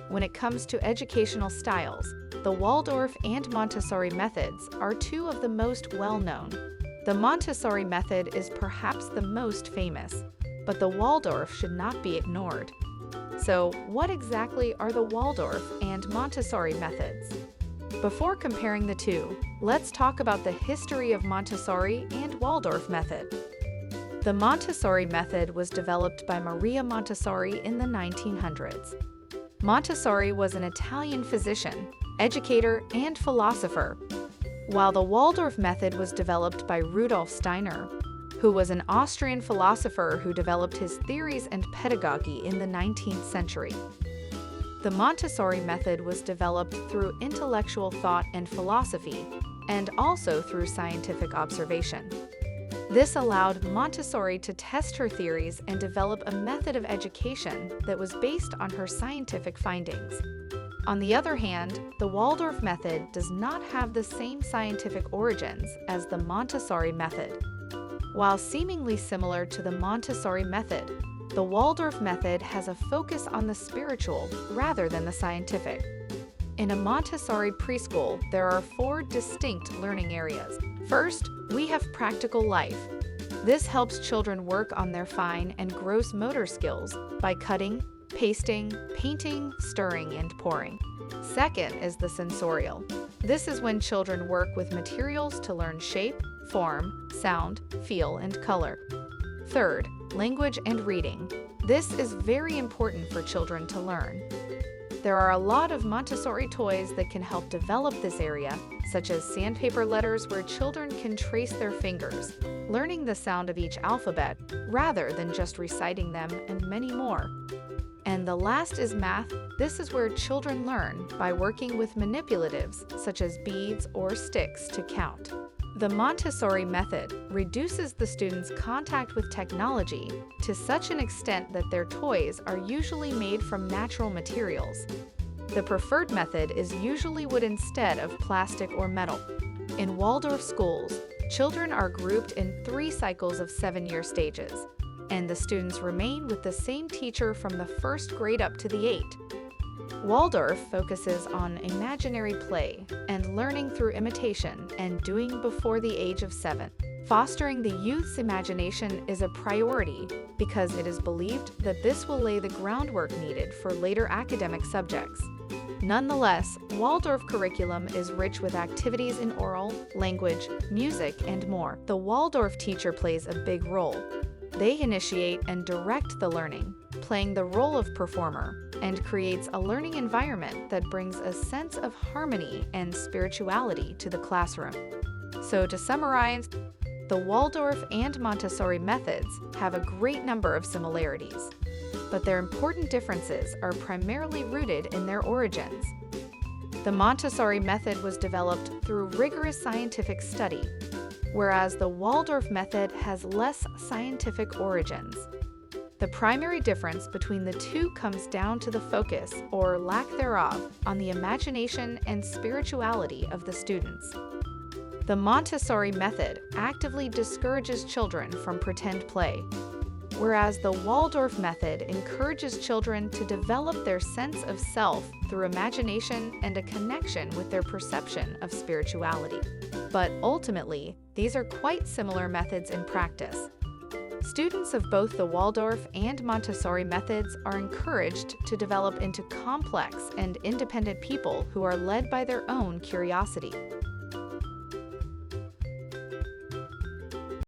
When it comes to educational styles, the Waldorf and Montessori methods are two of the most well-known. The Montessori method is perhaps the most famous, but the Waldorf should not be ignored. So, what exactly are the Waldorf and Montessori methods? Before comparing the two, let's talk about the history of Montessori and Waldorf method. The Montessori method was developed by Maria Montessori in the 1900s. Montessori was an Italian physician, educator, and philosopher, while the Waldorf method was developed by Rudolf Steiner, who was an Austrian philosopher who developed his theories and pedagogy in the 19th century. The Montessori method was developed through intellectual thought and philosophy, and also through scientific observation. This allowed Montessori to test her theories and develop a method of education that was based on her scientific findings. On the other hand, the Waldorf method does not have the same scientific origins as the Montessori method. While seemingly similar to the Montessori method, the Waldorf method has a focus on the spiritual rather than the scientific. In a Montessori preschool, there are 4 distinct learning areas. First, we have practical life. This helps children work on their fine and gross motor skills by cutting, pasting, painting, stirring, and pouring. Second is the sensorial. This is when children work with materials to learn shape, form, sound, feel, and color. Third, language and reading. This is very important for children to learn. There are a lot of Montessori toys that can help develop this area, such as sandpaper letters where children can trace their fingers, learning the sound of each alphabet rather than just reciting them, and many more. And the last is math. This is where children learn by working with manipulatives such as beads or sticks to count. The Montessori method reduces the students' contact with technology to such an extent that their toys are usually made from natural materials. The preferred method is usually wood instead of plastic or metal. In Waldorf schools, children are grouped in 3 cycles of 7-year stages, and the students remain with the same teacher from the 1st grade up to the 8th. Waldorf focuses on imaginary play and learning through imitation and doing before the age of 7. Fostering the youth's imagination is a priority because it is believed that this will lay the groundwork needed for later academic subjects. Nonetheless, Waldorf curriculum is rich with activities in oral, language, music, and more. The Waldorf teacher plays a big role. They initiate and direct the learning, playing the role of performer, and creates a learning environment that brings a sense of harmony and spirituality to the classroom. So to summarize, the Waldorf and Montessori methods have a great number of similarities, but their important differences are primarily rooted in their origins. The Montessori method was developed through rigorous scientific study, whereas the Waldorf method has less scientific origins. The primary difference between the two comes down to the focus, or lack thereof, on the imagination and spirituality of the students. The Montessori method actively discourages children from pretend play, whereas the Waldorf method encourages children to develop their sense of self through imagination and a connection with their perception of spirituality. But ultimately, these are quite similar methods in practice. Students of both the Waldorf and Montessori methods are encouraged to develop into complex and independent people who are led by their own curiosity.